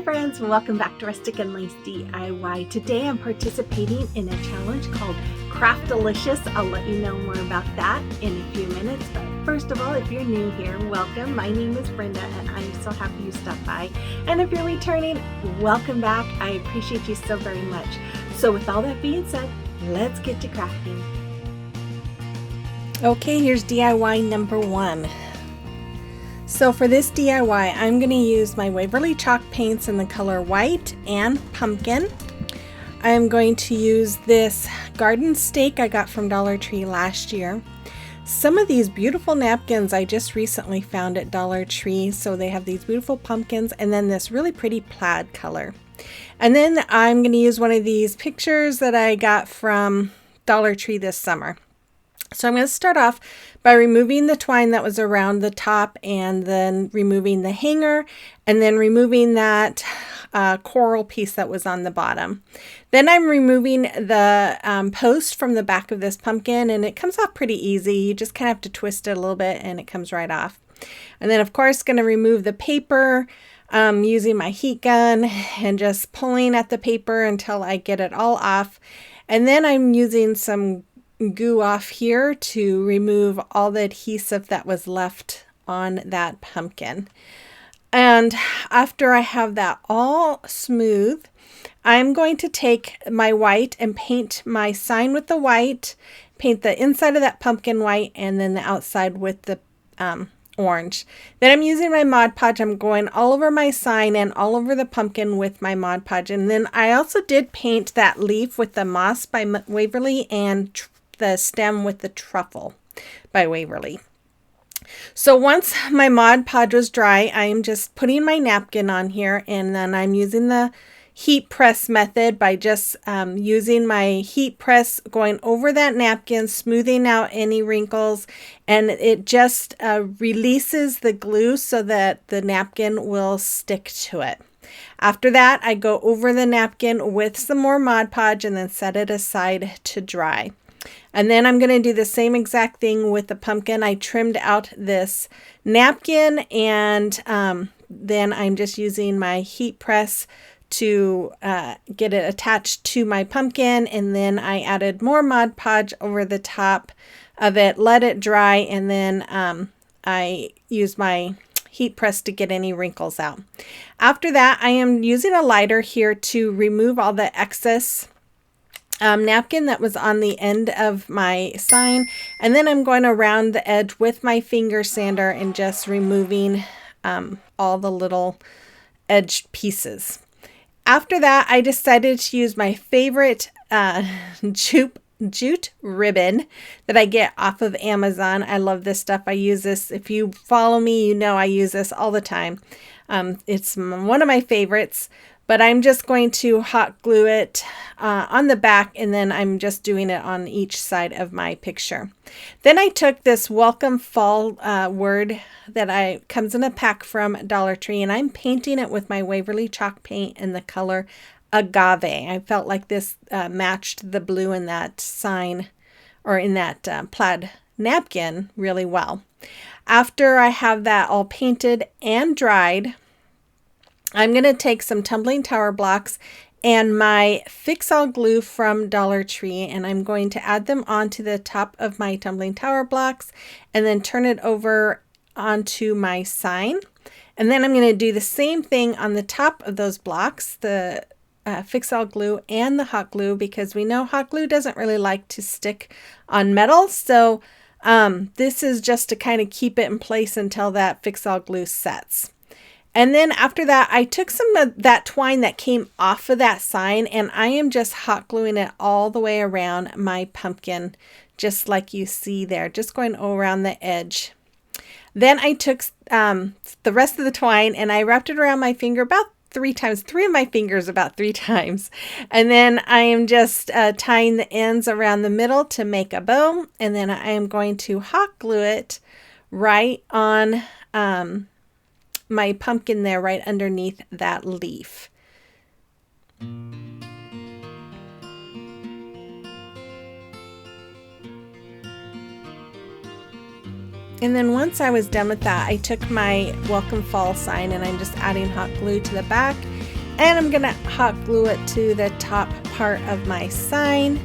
friends, welcome back to Rustic and Lace DIY. Today I'm participating in a challenge called Craftilious. I'll let you know more about that in a few minutes, but first of all, if you're new here, welcome. My name is Brenda and I'm so happy you stopped by. And if you're returning, welcome back. I appreciate you so very much. So with all that being said, let's get to crafting. Okay, here's DIY number 1. So for this DIY, I'm going to use my Waverly chalk paints in the color white and pumpkin. I'm going to use this garden stake I got from Dollar Tree last year. Some of these beautiful napkins I just recently found at Dollar Tree. So they have these beautiful pumpkins and then this really pretty plaid color. And then I'm going to use one of these pictures that I got from Dollar Tree this summer. So I'm going to start off by removing the twine that was around the top and then removing the hanger and then removing that coral piece that was on the bottom. Then I'm removing the post from the back of this pumpkin, and it comes off pretty easy. You just kind of have to twist it a little bit and it comes right off. And then of course going to remove the paper using my heat gun and just pulling at the paper until I get it all off. And then I'm using some goo off here to remove all the adhesive that was left on that pumpkin. And after I have that all smooth, I'm going to take my white and paint my sign with the white, paint the inside of that pumpkin white, and then the outside with the orange. Then I'm using my Mod Podge. I'm going all over my sign and all over the pumpkin with my Mod Podge. And then I also did paint that leaf with the moss by Waverly and the stem with the truffle by Waverly. So once my Mod Podge was dry, I am just putting my napkin on here, and then I'm using the heat press method by just using my heat press, going over that napkin, smoothing out any wrinkles, and it just releases the glue so that the napkin will stick to it. After that, I go over the napkin with some more Mod Podge and then set it aside to dry. And then I'm going to do the same exact thing with the pumpkin. I trimmed out this napkin, and then I'm just using my heat press to get it attached to my pumpkin. And then I added more Mod Podge over the top of it, let it dry, and then I use my heat press to get any wrinkles out. After that, I am using a lighter here to remove all the excess napkin that was on the end of my sign, and then I'm going around the edge with my finger sander and just removing all the little edge pieces. After that, I decided to use my favorite jute ribbon that I get off of Amazon. I love this stuff. I use this. If you follow me, you know I use this all the time. It's one of my favorites. But I'm just going to hot glue it on the back, and then I'm just doing it on each side of my picture. Then I took this welcome fall word that comes in a pack from Dollar Tree, and I'm painting it with my Waverly chalk paint in the color agave. I felt like this matched the blue in that sign, or in that plaid napkin, really well. After I have that all painted and dried, I'm going to take some tumbling tower blocks and my Fix-All glue from Dollar Tree, and I'm going to add them onto the top of my tumbling tower blocks and then turn it over onto my sign. And then I'm going to do the same thing on the top of those blocks, the Fix-All glue and the hot glue, because we know hot glue doesn't really like to stick on metal. So this is just to kind of keep it in place until that Fix-All glue sets. And then after that, I took some of that twine that came off of that sign, and I am just hot gluing it all the way around my pumpkin, just like you see there, just going around the edge. Then I took the rest of the twine and I wrapped it around my finger about 3 times, 3 of my fingers about 3 times. And then I am just tying the ends around the middle to make a bow. And then I am going to hot glue it right on my pumpkin there, right underneath that leaf. And then once I was done with that, I took my welcome fall sign and I'm just adding hot glue to the back And I'm gonna hot glue it to the top part of my sign,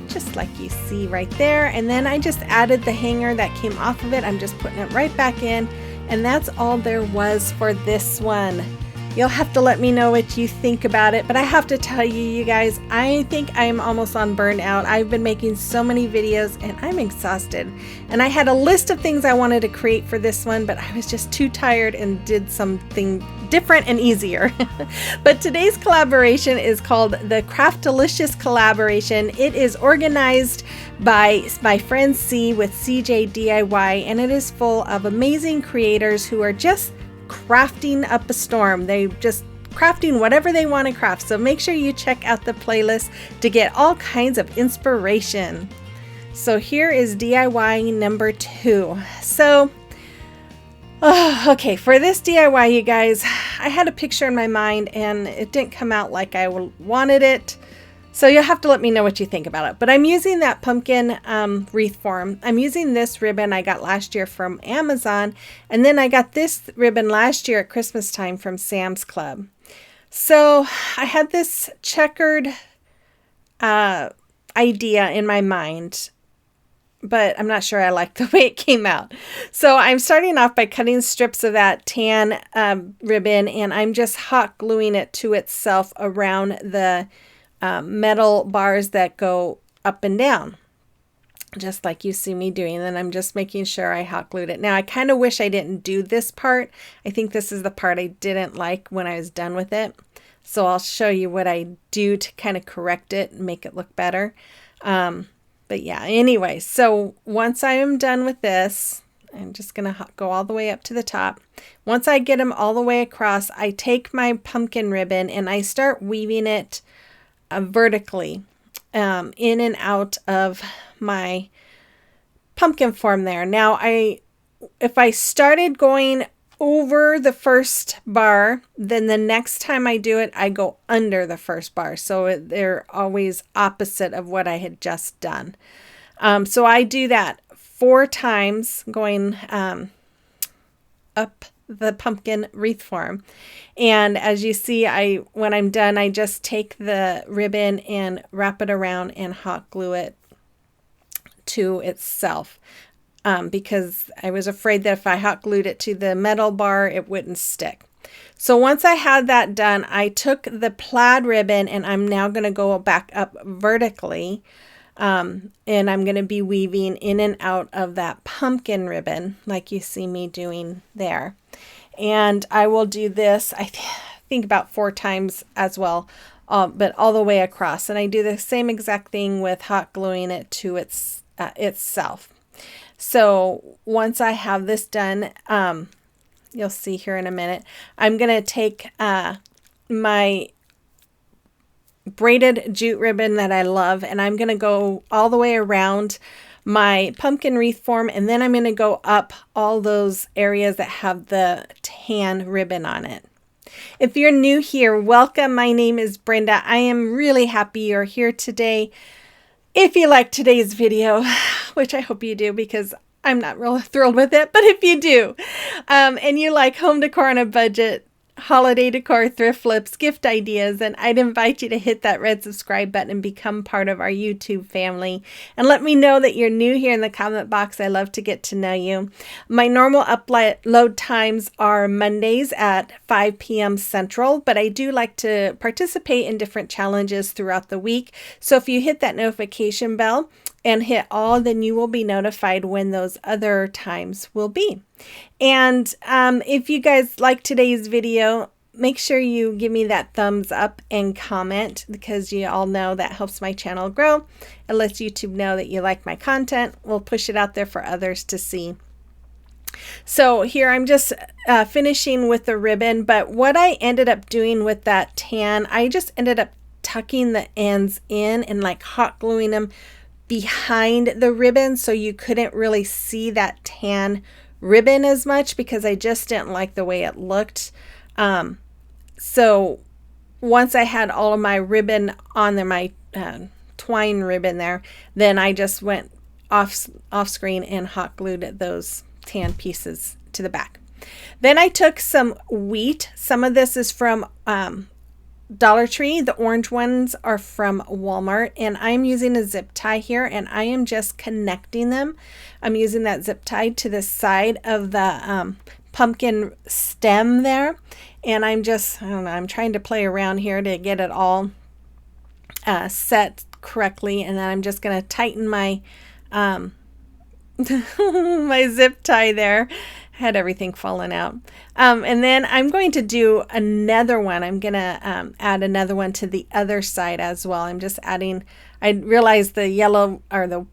just like you see right there. And then I just added the hanger that came off of it. I'm just putting it right back in, and that's all there was for this one. You'll have to let me know what you think about it, but I have to tell you, you guys, I think I'm almost on burnout. I've been making so many videos and I'm exhausted. And I had a list of things I wanted to create for this one, but I was just too tired and did something different and easier. But today's collaboration is called the Craftilious collaboration. It is organized by my friend C with CJ DIY, and it is full of amazing creators who are just crafting up a storm. They just crafting whatever they want to craft. So make sure you check out the playlist to get all kinds of inspiration. So here is DIY number 2. So okay, for this DIY, you guys, I had a picture in my mind and it didn't come out like I wanted it. So you'll have to let me know what you think about it. But I'm using that pumpkin wreath form. I'm using this ribbon I got last year from Amazon. And then I got this ribbon last year at Christmas time from Sam's Club. So I had this checkered idea in my mind, but I'm not sure I like the way it came out. So I'm starting off by cutting strips of that tan ribbon, and I'm just hot gluing it to itself around the metal bars that go up and down, just like you see me doing. And then I'm just making sure I hot glued it. Now I kind of wish I didn't do this part. I think this is the part I didn't like when I was done with it. So I'll show you what I do to kind of correct it and make it look better. But yeah, anyway, so once I am done with this, I'm just going to go all the way up to the top. Once I get them all the way across, I take my pumpkin ribbon and I start weaving it vertically in and out of my pumpkin form there. Now, if I started going over the first bar, then the next time I do it, I go under the first bar. So they're always opposite of what I had just done. So I do that 4 times, going up the pumpkin wreath form. And as you see, when I'm done, I just take the ribbon and wrap it around and hot glue it to itself, because I was afraid that if I hot glued it to the metal bar, it wouldn't stick. So once I had that done, I took the plaid ribbon and I'm now going to go back up vertically, and I'm going to be weaving in and out of that pumpkin ribbon like you see me doing there. And I will do this, I think about 4 times as well, but all the way across. And I do the same exact thing with hot gluing it to itself. So once I have this done, you'll see here in a minute, I'm going to take my braided jute ribbon that I love, and I'm going to go all the way around my pumpkin wreath form, and then I'm going to go up all those areas that have the tan ribbon on it. If you're new here, welcome. My name is Brenda. I am really happy you're here today. If you like today's video, which I hope you do because I'm not real thrilled with it, but if you do, and you like home decor on a budget, holiday decor, thrift flips, gift ideas, then I'd invite you to hit that red subscribe button and become part of our YouTube family. And let me know that you're new here in the comment box. I love to get to know you. My normal upload times are Mondays at 5 p.m. Central, but I do like to participate in different challenges throughout the week. So if you hit that notification bell and hit all, then you will be notified when those other times will be. And if you guys like today's video, make sure you give me that thumbs up and comment, because you all know that helps my channel grow. It lets YouTube know that you like my content. We'll push it out there for others to see. So here I'm just finishing with the ribbon, but what I ended up doing with that tan, I just ended up tucking the ends in and like hot gluing them behind the ribbon, so you couldn't really see that tan ribbon as much, because I just didn't like the way it looked. So once I had all of my ribbon on there, my twine ribbon there, then I just went off screen and hot glued those tan pieces to the back. Then I took some wheat. Some of this is from Dollar Tree. The orange ones are from Walmart, and I'm using a zip tie here, and I am just connecting them. I'm using that zip tie to the side of the pumpkin stem there, and I'm just, I don't know, I'm trying to play around here to get it all set correctly, and then I'm just going to tighten my my zip tie there. Had everything fallen out. And then I'm going to do another one. I'm going to add another one to the other side as well. I'm just adding, I realized the yellow or the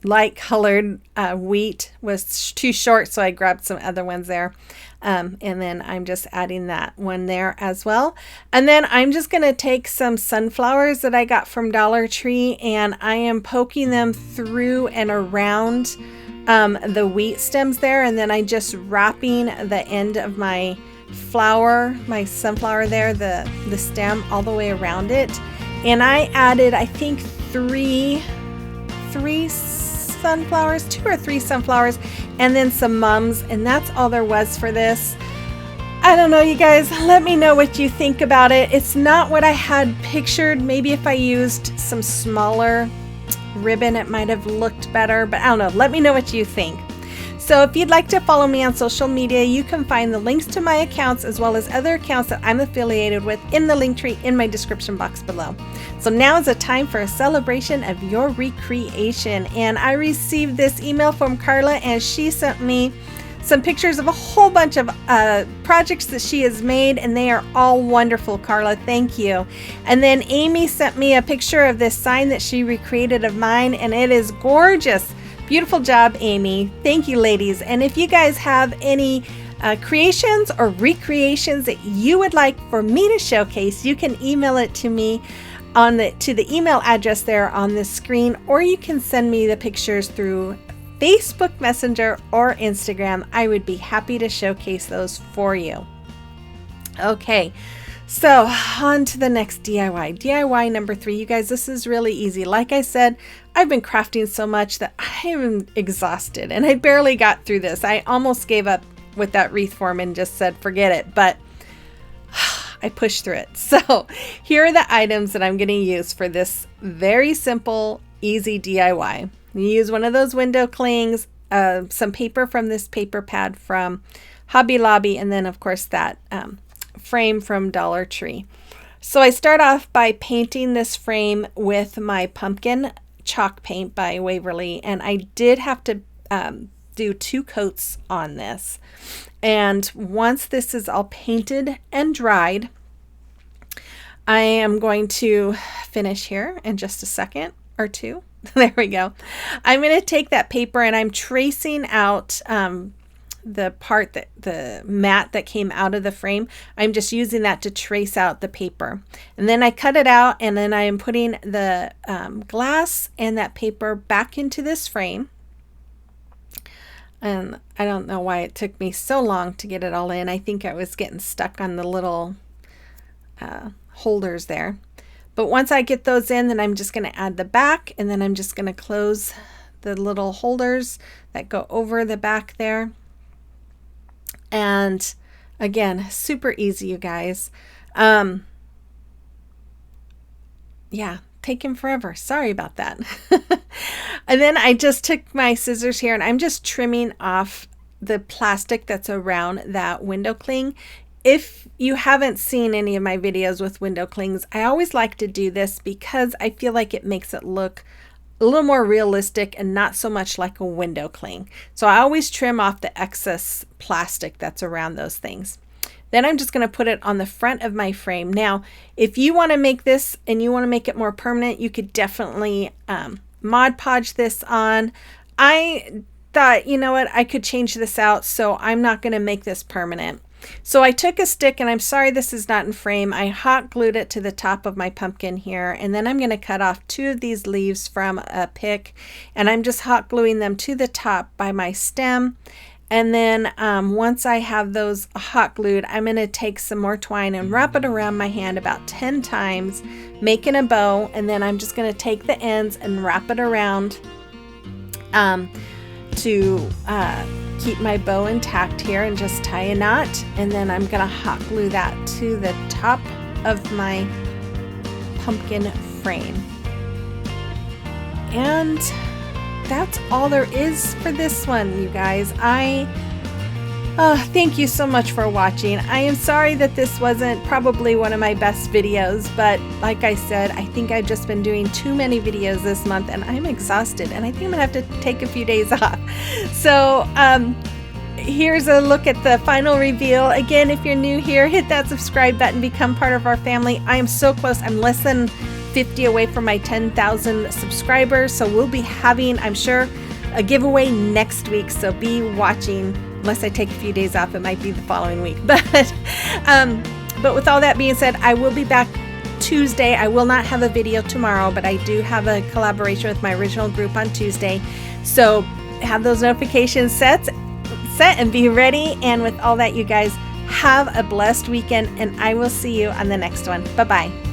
light colored wheat was too short, so I grabbed some other ones there. And then I'm just adding that one there as well. And then I'm just going to take some sunflowers that I got from Dollar Tree, and I am poking them through and around the wheat stems there, and then I just wrapping the end of my flower, my sunflower there, the stem all the way around it. And I added, I think three sunflowers, 2 or 3 sunflowers, and then some mums, and that's all there was for this. I don't know, you guys, let me know what you think about it. It's not what I had pictured. Maybe if I used some smaller ribbon it might have looked better, but I don't know. Let me know what you think. So if you'd like to follow me on social media, you can find the links to my accounts as well as other accounts that I'm affiliated with in the link tree in my description box below. So now is a time for a celebration of your recreation, and I received this email from Carla, and she sent me some pictures of a whole bunch of projects that she has made, and they are all wonderful. Carla, thank you. And then Amy sent me a picture of this sign that she recreated of mine, and it is gorgeous. Beautiful job, Amy. Thank you, ladies. And if you guys have any creations or recreations that you would like for me to showcase, you can email it to me to the email address there on the screen, or you can send me the pictures through Facebook Messenger or Instagram. I would be happy to showcase those for you. Okay, so on to the next DIY. DIY number 3. You guys, this is really easy. Like I said, I've been crafting so much that I am exhausted, and I barely got through this. I almost gave up with that wreath form and just said, forget it, but I pushed through it. So here are the items that I'm going to use for this very simple, easy DIY. You use one of those window clings, some paper from this paper pad from Hobby Lobby, and then of course that frame from Dollar Tree. So I start off by painting this frame with my pumpkin chalk paint by Waverly, and I did have to do 2 coats on this. And once this is all painted and dried, I am going to finish here in just a second or 2. There we go. I'm going to take that paper and I'm tracing out the part that the mat that came out of the frame. I'm just using that to trace out the paper, and then I cut it out, and then I am putting the glass and that paper back into this frame. And I don't know why it took me so long to get it all in. I think I was getting stuck on the little holders there. But once I get those in, then I'm just going to add the back, and then I'm just going to close the little holders that go over the back there. And again, super easy, you guys. Yeah, taking forever. Sorry about that. And then I just took my scissors here, and I'm just trimming off the plastic that's around that window cling. If you haven't seen any of my videos with window clings, I always like to do this because I feel like it makes it look a little more realistic and not so much like a window cling. So I always trim off the excess plastic that's around those things. Then I'm just going to put it on the front of my frame. Now, if you want to make this and you want to make it more permanent, you could definitely Mod Podge this on. I thought, you know what, I could change this out, so I'm not going to make this permanent. So I took a stick, and I'm sorry this is not in frame. I hot glued it to the top of my pumpkin here, and then I'm going to cut off 2 of these leaves from a pick, and I'm just hot gluing them to the top by my stem. And then once I have those hot glued, I'm going to take some more twine and wrap it around my hand about 10 times, making a bow, and then I'm just going to take the ends and wrap it around to keep my bow intact here, and just tie a knot. And then I'm going to hot glue that to the top of my pumpkin frame. And that's all there is for this one, you guys. Thank you so much for watching. I am sorry that this wasn't probably one of my best videos, but like I said, I think I've just been doing too many videos this month and I'm exhausted, and I think I'm gonna have to take a few days off. So here's a look at the final reveal. Again, if you're new here, hit that subscribe button, become part of our family. I am so close. I'm less than 50 away from my 10,000 subscribers, so we'll be having, I'm sure, a giveaway next week, so be watching. Unless I take a few days off, it might be the following week. But with all that being said, I will be back Tuesday. I will not have a video tomorrow, but I do have a collaboration with my original group on Tuesday. So have those notifications set and be ready. And with all that, you guys, have a blessed weekend, and I will see you on the next one. Bye-bye.